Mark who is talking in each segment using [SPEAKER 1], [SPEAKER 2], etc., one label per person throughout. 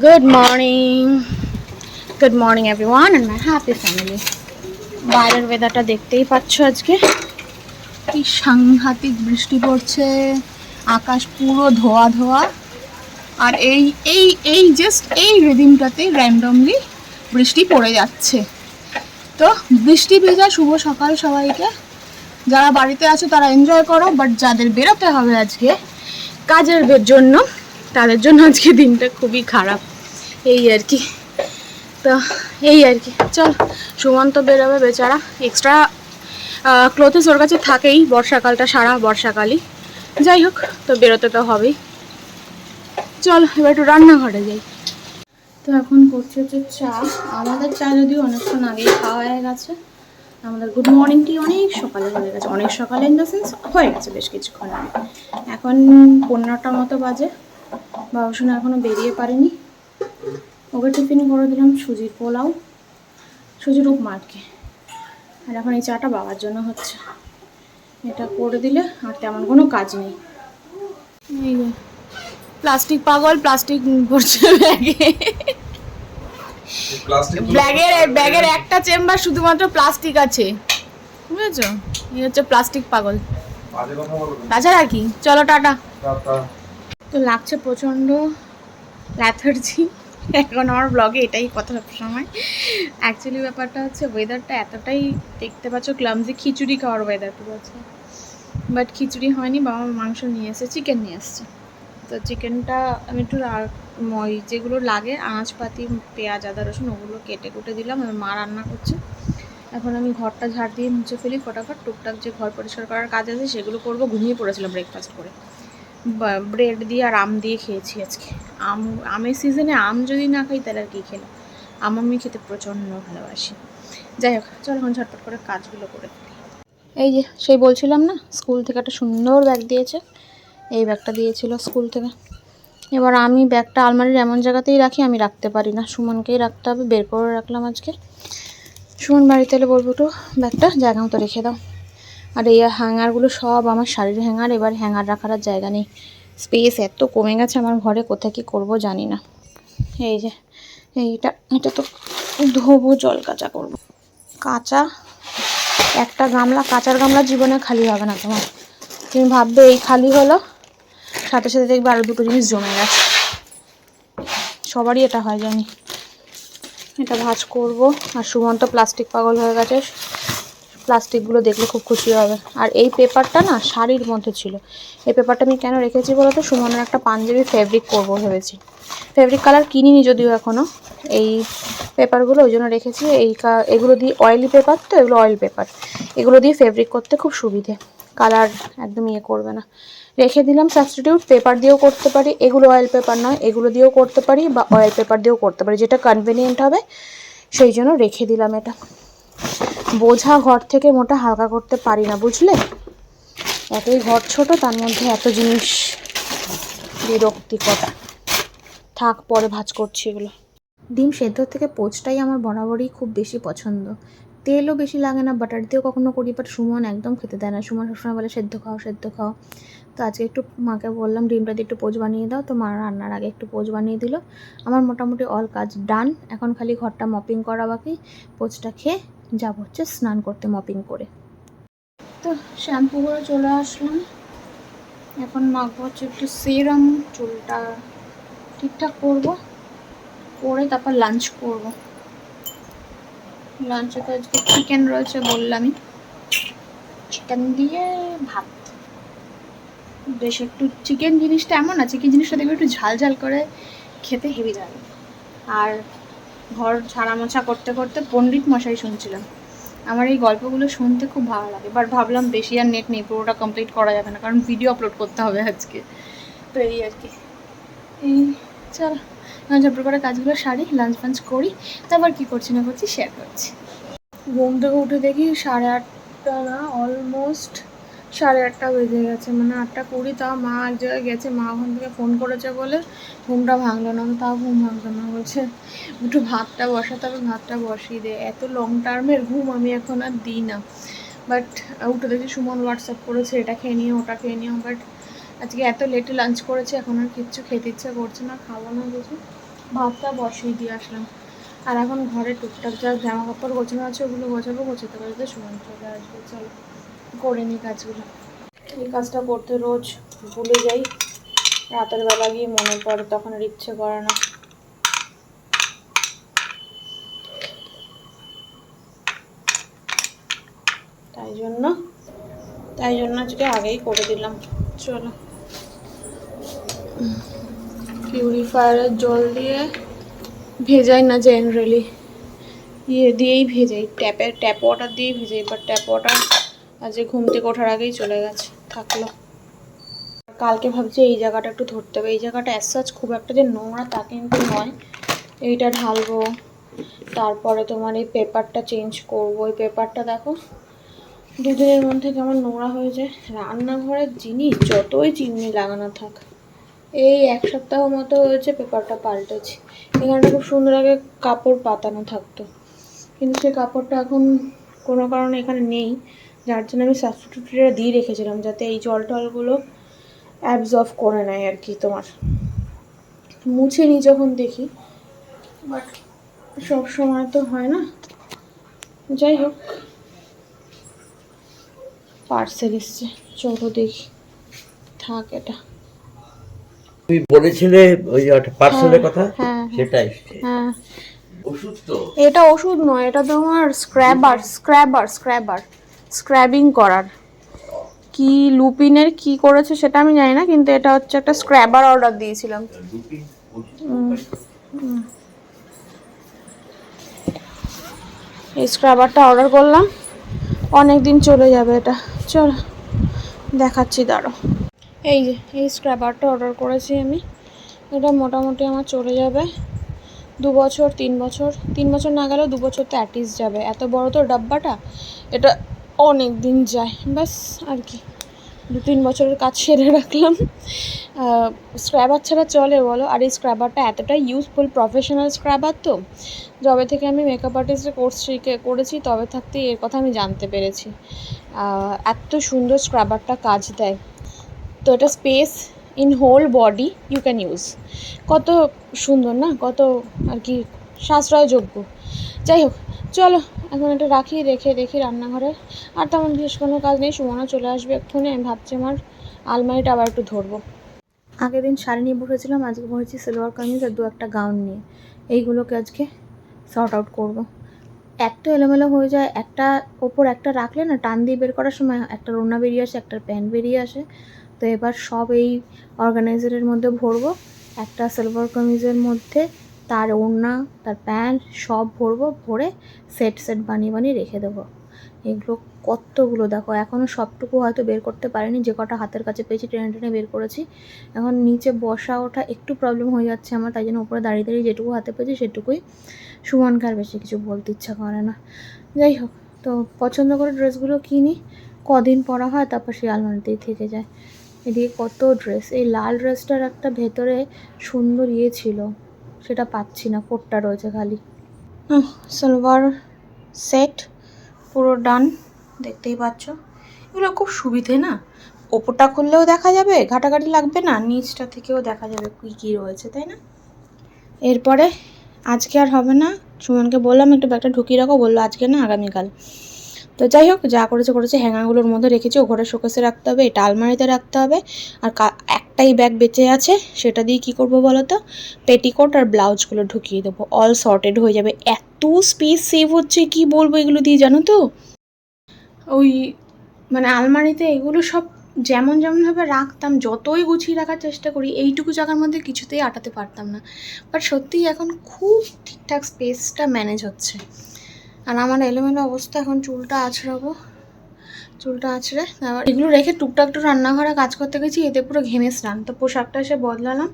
[SPEAKER 1] Good morning. Good morning everyone and my happy family. বাইরের ওয়েদারটা দেখতেই পাচ্ছ আজকে কি সাংঘাতিক বৃষ্টি পড়ছে, আকাশ পুরো ধোয়া ধোয়া। আর এই এই এই জাস্ট এই রিদিমটাতে র্যান্ডমলি বৃষ্টি পড়ে যাচ্ছে। তো বৃষ্টি ভেজা শুভ সকাল সবাইকে। যারা বাড়িতে আছো তারা এনজয় করো, বাট যাদের বেরোতে হবে আজকে কাজের জন্য তাদের জন্য আজকে দিনটা খুবই খারাপ। এই আর কি, তো এই আর কি। চল, সুমন্ত বেরোবে বেচারা, এক্সট্রা ক্লোথেস ওর কাছে থাকেই বর্ষাকালটা, সারা বর্ষাকালই। যাই হোক, তো বেরোতে তো হবেই। চল এবার একটু রান্নাঘরে যাই। তো এখন করছি হচ্ছে চা। আমাদের চা যদিও অনেকক্ষণ আগেই খাওয়া হয়ে গেছে, আমাদের গুড মর্নিংটি অনেক সকালে হয়ে গেছে। অনেক সকালে ইন দ্য সেন্স হয়ে গেছে বেশ কিছুক্ষণ আগে। এখন 15টার মতো বাজে। বাবুসোনা এখনও বেরিয়ে পারেনি। ওকে টিফিন করে দিলাম সুজির পোলাও, সুজির উপমা আর কি। আর এখন এই চাটা বাবার জন্য হচ্ছে। এটা করে দিলে আর তেমন কোনো কাজ নেই। এই প্লাস্টিক পাগল, প্লাস্টিক ভরছে ব্যাগে। ব্যাগের একটা চেম্বার শুধুমাত্র প্লাস্টিক আছে, বুঝেছ? এই হচ্ছে প্লাস্টিক পাগল, তাছাড়া কি। চলো টাটা। তো লাগছে প্রচণ্ড ল্যাথার্জি এখন আমার ব্লগে, এটাই কথা সবসময়। অ্যাকচুয়ালি ব্যাপারটা হচ্ছে ওয়েদারটা এতটাই দেখতে পাচ্ছ ক্লামজি, খিচুড়ি খাওয়ার ওয়েদার পুরো আছে। বাট খিচুড়ি হয়নি, বাবা মাংস নিয়ে এসেছে, চিকেন নিয়ে এসছে। তো চিকেনটা আমি একটু যেগুলো লাগে আনাজপাতি, পেঁয়াজ, আদা, রসুন, ওগুলো কেটে কুটে দিলাম। আমার মা রান্না করছে। এখন আমি ঘরটা ঝাড় দিয়ে মুছে ফেলি ফটাফট। টুকটাক যে ঘর পরিষ্কার করার কাজ আছে সেগুলো করবো। ঘুমিয়ে পড়েছিলাম ব্রেকফাস্ট করে, ব্রেড দিয়ে আর আম দিয়ে খেয়েছি আজকে। আমের সিজনে আম যদি না খাই তাহলে আর কী খেলাম। আম আমি খেতে প্রচণ্ড ভালোবাসি। যাই হোক, চল এখন ঝটপট করে কাজগুলো করে ফেলি। এই যে সেই বলছিলাম না, স্কুল থেকে একটা সুন্দর ব্যাগ দিয়েছে। এই ব্যাগটা দিয়েছিল স্কুল থেকে। এবার আমি ব্যাগটা আলমারির এমন জায়গাতেই রাখি, আমি রাখতে পারি না, সুমনকেই রাখতে হবে। বের করে রাখলাম আজকে। সুমন বাড়িতে এলে বলবো একটু ব্যাগটা জায়গা মতো রেখে দাও। আর এই হ্যাঙ্গারগুলো সব আমার শাড়ির হ্যাঙ্গার। এবার হ্যাঙ্গার রাখার আর জায়গা নেই, স্পেস এত কমে গেছে আমার ঘরে, কোথায় কী করবো জানি না। এই যে এটা তো ধোবো, জল কাচা করবো। কাঁচা একটা গামলা, কাঁচার গামলা জীবনে খালি হবে না তোমার। তুমি ভাববে এই খালি হলো, সাথে সাথে দেখবে আরও দুটো জিনিস জমে গেছে। সবারই এটা হয় জানি। এটা ভাঁজ করব। আর সুমন্ত প্লাস্টিক পাগল হয়ে গেছে, প্লাস্টিকগুলো দেখলে খুব খুশি হবে। আর এই পেপারটা না শাড়ির মধ্যে ছিল। এই পেপারটা আমি কেন রেখেছি বলো তো, সুমনের একটা পাঞ্জাবি ফেব্রিক করবো ভেবেছি। ফেব্রিক কালার কিনিনি যদিও এখনও, এই পেপারগুলো ওই জন্য রেখেছি। এগুলো দিয়ে অয়েলি পেপার, তো এগুলো অয়েল পেপার, এগুলো দিয়ে ফেব্রিক করতে খুব সুবিধে, কালার একদম ইয়ে করবে না। রেখে দিলাম সাবস্টিটিউট। পেপার দিয়েও করতে পারি, এগুলো অয়েল পেপার নয়, এগুলো দিয়েও করতে পারি, বা অয়েল পেপার দিয়েও করতে পারি, যেটা কনভিনিয়েন্ট হবে সেই জন্য রেখে দিলাম এটা। বোঝা ঘর থেকে মোটা হালকা করতে পারি না, বুঝলে? এতই ঘর ছোট, তার মধ্যে এত জিনিস, বিরক্তিকর। থাক, পরে ভাঁজ করছি এগুলো। ডিম সেদ্ধ থেকে পোচটাই আমার বরাবরই খুব বেশি পছন্দ। তেলও বেশি লাগে না, বাটার দিয়েও কখনো করি, বাট সুমন একদম খেতে দেয় না। সুমন সবসময় বলে সেদ্ধ খাও সেদ্ধ খাও। তো আজকে একটু মাকে বললাম ডিমটা দিয়ে একটু পোচ বানিয়ে দাও, তো মা রান্নার আগে একটু পোচ বানিয়ে দিল। আমার মোটামুটি অল কাজ ডান। এখন খালি ঘরটা মপিং করা বাকি। পোচটা খেয়ে যাবো হচ্ছে স্নান করতে, মপিং করে। তো শ্যাম্পু করে চলে আসলাম। এখন মাখবো হচ্ছে একটু সিরাম, চুলটা ঠিকঠাক করবো, করে তারপর লাঞ্চ করব। লাঞ্চে তো আজকে চিকেন রয়েছে বললামই, চিকেন দিয়ে ভাত। বেশ একটু চিকেন জিনিসটা এমন আছে, চিকেন জিনিসটা দেখবে একটু ঝাল ঝাল করে খেতে হেভি লাগে। আর ঘর ঝাড়া মোছা করতে করতে পণ্ডিত মশাই শুনছিলাম। আমার এই গল্পগুলো শুনতে খুব ভালো লাগে, বাট ভাবলাম বেশি আর নেট নেই, পুরোটা কমপ্লিট করা যাবে না, কারণ ভিডিও আপলোড করতে হবে আজকে। তো এই আর কি। এই চল ঝটপট করে কাজগুলো সারি, লাঞ্চ ফাঞ্চ করি, তারপর কী করছি না করছি শেয়ার করছি। ঘুম থেকে উঠে দেখি 8:30 না, অলমোস্ট 8:30 বেজে গেছে, মানে 8:20। তাও মা এক জায়গায় গেছে, মা ওখান থেকে ফোন করেছে বলে ঘুমটা ভাঙলো না, তাও ঘুম ভাঙলো না। বলছে একটু ভাতটা বসাতে হবে, ভাতটা বসিয়ে দে। এত লং টার্মের ঘুম আমি এখন আর দিই না। বাট উঠে দেখি সুমন হোয়াটসঅ্যাপ করেছে, এটা খেয়ে নিও ওটা খেয়ে নিও। বাট আজকে এত লেটে লাঞ্চ করেছে, এখন আর কিচ্ছু খেতে ইচ্ছা করছে না, খাবো না কিছু। ভাতটা বসিয়ে দিয়ে আসলাম। আর এখন ঘরে টুকটাক যা জামা কাপড় গোছানো আছে ওগুলো গোছাতে পারবে, সুমন চলে আসবে। চলো করে নিই কাজগুলো। এই কাজটা করতে রোজ ভুলে যাই, রাতের বেলা গিয়ে মনে পড়ে, তখন আর ইচ্ছে করে না। তাই জন্য আজকে আগেই করে দিলাম। চলো পিউরিফায়ারের জল দিয়ে ভেজাই না জেনারেলি, দিয়েই ভেজাই, ট্যাপ ওয়াটার দিয়েই ভেজাই। বাট ট্যাপ ওয়াটার আজকে ঘুম থেকে ওঠার আগেই চলে গেছে, থাকলো। কালকে ভাবছি এই জায়গাটা একটু ধরতে হবে। এই জায়গাটা অ্যাজ খুব একটা যে নোংরা তা কিন্তু নয়। এইটা ঢালবো, তারপরে তোমার এই পেপারটা চেঞ্জ করবো। এই পেপারটা দেখো দুদিনের মধ্যে কেমন নোংরা হয়ে যায়। রান্নাঘরের জিনিস যতই চিমনি লাগানো থাক, এই এক সপ্তাহ মতো হয়েছে পেপারটা পাল্টেছি। এখানটা খুব সুন্দর আগে কাপড় পাতানো থাকতো, কিন্তু সেই কাপড়টা এখন কোনো কারণে এখানে নেই, যার জন্য আমি সাবস্টিটিউটটা দিয়ে রেখেছিলাম যাতে এই জল টলগুলো অ্যাবজর্ব করে নেয় আর কি। তোমার মুছে নিই যখন দেখি, বাট সব সময় তো হয় না। যাই হোক, পার্সেল এসছে, চলো দেখি। থাক এটা।
[SPEAKER 2] তুমি বলেছিলে ওই যে পার্সেলের কথা, সেটাই।
[SPEAKER 1] হ্যাঁ,
[SPEAKER 2] ওষুধ তো
[SPEAKER 1] এটা ওষুধ নয়, এটা তোমার স্ক্র্যাবিং করার। কি লুপিনের কি করেছে সেটা আমি জানি না, কিন্তু এটা হচ্ছে একটা স্ক্র্যাবার অর্ডার দিয়েছিলাম। এই স্ক্রাবারটা অর্ডার করলাম, অনেক দিন চলে যাবে এটা। চল দেখাচ্ছি, দাঁড়ো। এই যে এই স্ক্রাবারটা অর্ডার করেছি আমি, এটা মোটামুটি আমার চলে যাবে 2 বছর 3 বছর, 3 বছর না গেলেও 2 বছর তো অ্যাটলিস্ট যাবে। এত বড় তো ডাব্বাটা, এটা অনেক দিন যায়। ব্যাস আর কি, 2-3 বছরের কাজ সেরে রাখলাম। স্ক্রাবার ছাড়া চলে বলো? আর এই স্ক্রাবারটা এতটাই ইউজফুল, প্রফেশনাল স্ক্রাবার তো। যবে থেকে আমি মেকআপ আর্টিস্টের কোর্স করেছি তবে থাকতেই এর কথা আমি জানতে পেরেছি। এত সুন্দর স্ক্রাবারটা কাজ দেয়। তো এটা space in whole body you can use. কত সুন্দর না, কত আর কি সাশ্রয়যোগ্য। যাই হোক, চলো এখন এটা রেখে দেখি রান্নাঘরে। আর তেমন বিশেষ কোনো কাজ নেই, সুমনও চলে আসবে এক্ষুনি। আমি ভাবছি আমার আলমারিটা আবার একটু ধরবো। আগের দিন শাড়ি নিয়ে বসেছিলাম, আজকে বসেছি সালোয়ার কামিজ আর 2-1টা গাউন নিয়ে। এইগুলোকে আজকে সর্ট আউট করবো। এত এলোমেলো হয়ে যায়, একটা ওপর একটা রাখলে না টান দিয়ে বের করার সময় একটা ওড়না বেরিয়ে আসে, একটা প্যান্ট বেরিয়ে আসে। তো এবার সব এই অর্গানাইজারের মধ্যে ভরবো, একটা সালোয়ার কামিজের মধ্যে তার ওড়না তার প্যান্ট সব ভরবো, ভরে সেট বানিয়ে রেখে দেবো। এগুলো কতগুলো দেখো, এখনও সবটুকু হয়তো বের করতে পারিনি, যে কটা হাতের কাছে পেয়েছি টেনে বের করেছি। এখন নিচে বসা ওঠা একটু প্রবলেম হয়ে যাচ্ছে আমার, তাই জন্য উপরে দাঁড়িয়ে যেটুকু হাতে পেয়েছি সেটুকুই। সুমনকে আর বেশি কিছু বলতে ইচ্ছা করে না। যাই হোক, তো পছন্দ করে ড্রেসগুলো কিনি, কদিন পরা হয়, তারপর সেই আলমারিতেই থেকে যায়। এদিকে কত ড্রেস, এই লাল ড্রেসটার একটা ভেতরে সুন্দর ছিল, সেটা পাচ্ছি না, কোটটা রয়েছে খালি। সালোয়ার সেট পুরো ডান, দেখতেই পাচ্ছ। এগুলো খুব সুবিধে না, ওপরটা খুললেও দেখা যাবে, ঘাটাঘাটি লাগবে না, নিচটা থেকেও দেখা যাবে কী রয়েছে, তাই না? এরপরে আজকে আর হবে না, সুমনকে বললাম একটু ব্যাগটা ঢুকিয়ে রাখো, বললো আজকে না আগামীকাল। তো যাই হোক, যা করেছে হ্যাঙ্গারগুলোর মধ্যে রেখেছি, ও ঘরে শোকেসে রাখতে হবে, এটা আলমারিতে রাখতে হবে। আর একটাই ব্যাগ বেঁচে আছে, সেটা দিয়ে কী করবো বলো তো, পেটিকোট আর ব্লাউজগুলো ঢুকিয়ে দেবো, অল সর্টেড হয়ে যাবে। এত স্পেস সেভ হচ্ছে কি বলবো এগুলো দিয়ে, জানো তো। ওই মানে আলমারিতে এগুলো সব যেমনভাবে রাখতাম, যতই গুছিয়ে রাখার চেষ্টা করি, এইটুকু জায়গার মধ্যে কিছুতেই আটাতে পারতাম না। বাট সত্যিই এখন খুব ঠিকঠাক স্পেসটা ম্যানেজ হচ্ছে। আর আমার এলোমেলো অবস্থা, এখন চুলটা আঁচড়ে আবার এগুলো রেখে টুকটাক একটু রান্নাঘরে কাজ করতে গেছি, এতে পুরো ঘেমে স্নান। তো পোশাকটা এসে বদলালাম,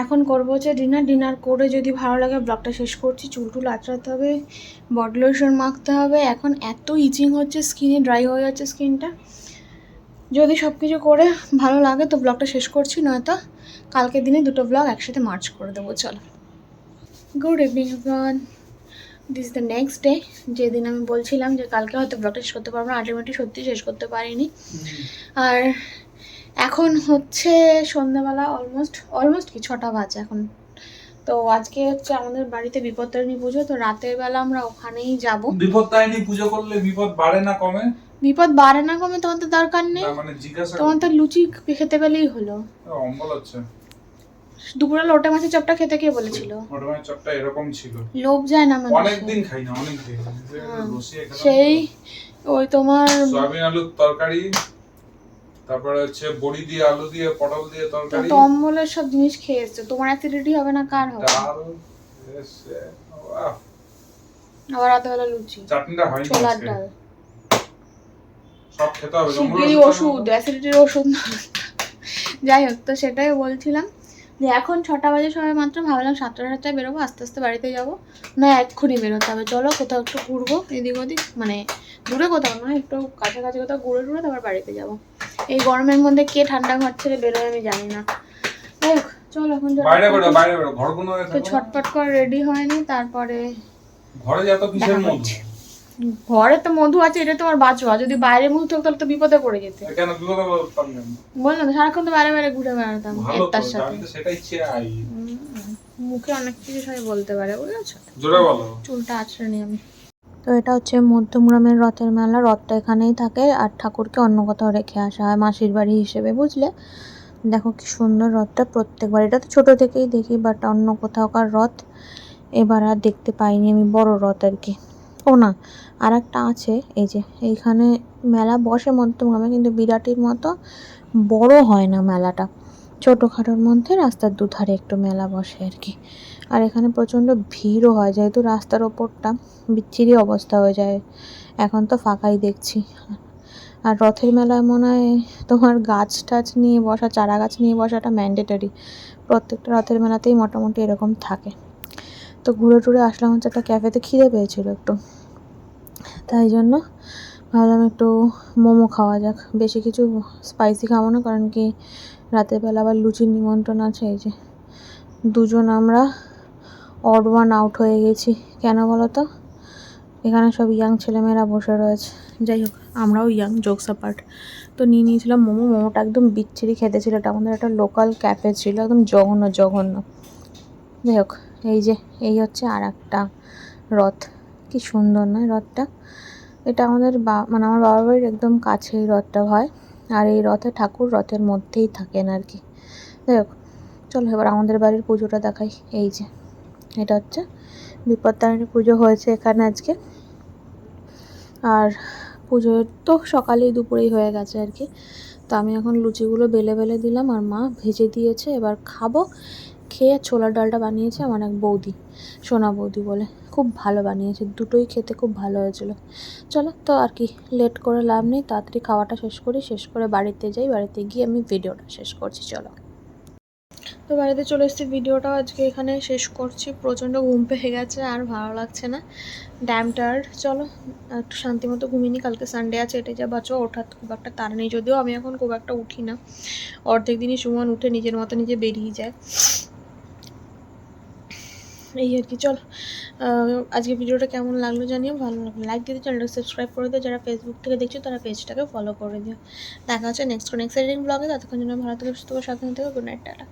[SPEAKER 1] এখন করবো হচ্ছে ডিনার করে যদি ভালো লাগে ব্লগটা শেষ করছি। চুল আঁচড়াতে হবে, বডি লোশন মাখতে হবে। এখন এত ইচিং হচ্ছে স্কিনে, ড্রাই হয়ে যাচ্ছে স্কিনটা। যদি সব কিছু করে ভালো লাগে তো ব্লগটা শেষ করছি, নয়তো কালকের দিনে 2টো ব্লগ একসাথে মার্চ করে দেবো। চলো, good evening everyone, this the next day. যেদিন আমি বলছিলাম যে কালকে হয়তো ব্লগটা শেষ করতে পারবো না, আলটিমেটলি সত্যি শেষ করতে পারিনি। আর এখন হচ্ছে সন্ধ্যাবেলা, অলমোস্ট কি 6টা বাজে এখন। তো তো আজকে হচ্ছে আমাদের বাড়িতে বিপত্তারিণী পুজো, তো রাতের বেলা আমরা ওখানেই যাব।
[SPEAKER 3] বিপত্তারিণী পুজো করলে বিপদ বাড়ে না কমে?
[SPEAKER 1] বিপদ বাড়ে না কমে, তোমার তো দরকার নেই।
[SPEAKER 3] না মানে জিজ্ঞাসা
[SPEAKER 1] তোমার তো লুচি খেতে পেলেই হলো।
[SPEAKER 3] অম্বল হচ্ছে।
[SPEAKER 1] দুপুরে লোটে মাছের চপটা খেতে কে বলেছিল?
[SPEAKER 3] লোটে মাছের চপটা এরকম ছিল।
[SPEAKER 1] লোভ যায় না মানে?
[SPEAKER 3] অনেকদিন খাই না, অনেকদিন।
[SPEAKER 1] সেই ওই তোমার
[SPEAKER 3] সয়াবিন আলুর তরকারি, তারপরে হচ্ছে বড়ি দিয়ে আলু দিয়ে পটল দিয়ে তরকারি।
[SPEAKER 1] তো অম্বলের সব জিনিস খেয়েছো, তোমার অ্যাসিডিটি হবে না কার হবে?
[SPEAKER 3] ডাল, বাহ।
[SPEAKER 1] আবার রাতেবেলা লুচি,
[SPEAKER 3] চাটনিটা হয়নি
[SPEAKER 1] ছোলার
[SPEAKER 3] আজকে।
[SPEAKER 1] ডাল,
[SPEAKER 3] সব খেতে হবে।
[SPEAKER 1] শিগগিরই ওষুধ, অ্যাসিডিটির ওষুধ না। যাই হোক, তো সেটাই বলছিলাম যে এখন 6টা বাজে সবাই মাত্র, ভাবলাম 7টায় বেরোবো, আস্তে আস্তে বাড়িতে যাবো না, এক্ষুনি বেরোতে হবে। চলো কোথাও একটু ঘুরবো এদিক ওদিক, মানে দূরে কোথাও না, একটু কাছাকাছি কোথাও ঘুরে টুরে তারপর বাড়িতে যাবো। এই গরমের মধ্যে কে ঠান্ডা ঘর ছেড়ে বেরোয় আমি জানি না। যাই হোক চলো এখন
[SPEAKER 3] বাইরে বেরো ঘর কোনো
[SPEAKER 1] তো ছটপট করে রেডি হয়নি, তারপরে
[SPEAKER 3] ঘরে যত কিসের মধ্যে
[SPEAKER 1] ঘরে তো মধু আছে, এটা তোমার বাঁচোয়া, যদি বাইরে মধু থাকতো তাহলে তো বিপদে পড়ে যেতে।
[SPEAKER 3] কেন বিপদে পড়তাম না?
[SPEAKER 1] বললাম তো সারাক্ষণ তো বাইরে বাইরে ঘুরে বেড়াতাম
[SPEAKER 3] ভালো তো,
[SPEAKER 1] একটার সাথে।
[SPEAKER 3] আমি তো সেটাই চাই।
[SPEAKER 1] মুখে অনেক কিছু সবাই বলতে পারে, বুঝেছো?
[SPEAKER 3] জোরে বলো।
[SPEAKER 1] চুলটা আছড়ে নি আমি। তো এটা হচ্ছে মধ্যমগ্রামের রথের মেলা, রথটা এখানেই থাকে আর ঠাকুরকে অন্য কোথাও রেখে আসা হয় মাসির বাড়ি হিসেবে, বুঝলে? দেখো কি সুন্দর রথটা, প্রত্যেকবার এটা তো ছোটো থেকেই দেখি, বাট অন্য কোথাওকার রথ এবার আর দেখতে পাইনি আমি, বড় রথ আর কি। ও না, আর একটা আছে, এই যে এইখানে মেলা বসে মধ্যমগ্রামে, কিন্তু বিরাটির মতো বড় হয় না মেলাটা, ছোটোখাটোর মধ্যে রাস্তার দুধারে একটু মেলা বসে আর কি। আর এখানে প্রচণ্ড ভিড়ও হয়, যেহেতু রাস্তার ওপরটা বিচ্ছিরি অবস্থা হয়ে যায়। এখন তো ফাঁকাই দেখছি। আর রথের মেলায় মনে হয় তোমার গাছ টাছ নিয়ে বসা, চারা গাছ নিয়ে বসাটা ম্যান্ডেটরি, প্রত্যেকটা রথের মেলাতেই মোটামুটি এরকম থাকে। তো ঘুরে টুরে আসলাম হচ্ছে একটা ক্যাফেতে, খিদে পেয়েছিল একটু, তাই জন্য ভাবলাম একটু মোমো খাওয়া যাক। বেশি কিছু স্পাইসি খাবো না, কারণ কি রাতের বেলা আবার লুচির নিমন্ত্রণ আছে। এই যে দুজন আমরা অড ওয়ান আউট হয়ে গেছি, কেন বলো তো? এখানে সব ইয়াং ছেলেমেয়েরা বসে রয়েছে। যাই হোক, আমরাও ইয়াং, জোকস অ্যাপার্ট। তো নিয়ে নিয়েছিলাম মোমো, মোমোটা একদম বিচ্ছিরি খেতে ছিল। এটা আমাদের একটা লোকাল ক্যাফে ছিল, একদম জঘন্য জঘন্য। যাই হোক, এই হচ্ছে আর একটা রথ, কি সুন্দর নয় রথটা? এটা আমাদের মানে আমার বাবার বাড়ির একদম কাছেই রথটা হয়, আর এই রথে ঠাকুর রথের মধ্যেই থাকেন আর কি। যাই হোক চলো এবার আমাদের বাড়ির পুজোটা দেখাই। এই যে এটা হচ্ছে বিপত্তারিণী পুজো হয়েছে এখানে আজকে, আর পুজো তো সকালেই দুপুরেই হয়ে গেছে আর কি। তো আমি এখন লুচিগুলো বেলে বেলে দিলাম, আর মা ভেজে দিয়েছে, এবার খাবো। খেয়ে ছোলার ডালটা বানিয়েছে আমার এক বৌদি, সোনা বৌদি বলে, খুব ভালো বানিয়েছে, দুটোই খেতে খুব ভালো হয়েছিল। চলো তো আর কি লেট করে লাভ নেই, তাড়াতাড়ি খাওয়াটা শেষ করি, শেষ করে বাড়িতে যাই, বাড়িতে গিয়ে আমি ভিডিওটা শেষ করছি। চলো তো বাড়িতে চলে এসেছি, ভিডিওটাও আজকে এখানে শেষ করছি। প্রচণ্ড ঘুম পেয়ে গেছে, আর ভালো লাগছে না, ড্যাম টায়ার্ড। চলো একটু শান্তি মতো ঘুমিয়ে নিই, কালকে সানডে আছে, এটাই যা বাঁচো, ওঠার খুব একটা তাড়া নেই। যদিও আমি এখন খুব একটা উঠি না, অর্ধেক দিনই সুমন উঠে নিজের মতো নিজে বেরিয়ে যায়, এই আর কি। চলো আজকে ভিডিওটা কেমন লাগলো জানিও, ভালো লাগলো লাইক দিয়ে চ্যানেলটা সাবস্ক্রাইব করে দিও, যারা ফেসবুক থেকে দেখছো তারা পেজটাকে ফলো করে দিও। দেখা হচ্ছে নেক্সট এক্সাইটিং ব্লগে, ততক্ষণ জন্য ভালো থেকে সুস্থ করে সাবধানে থেকো। Good night, tata.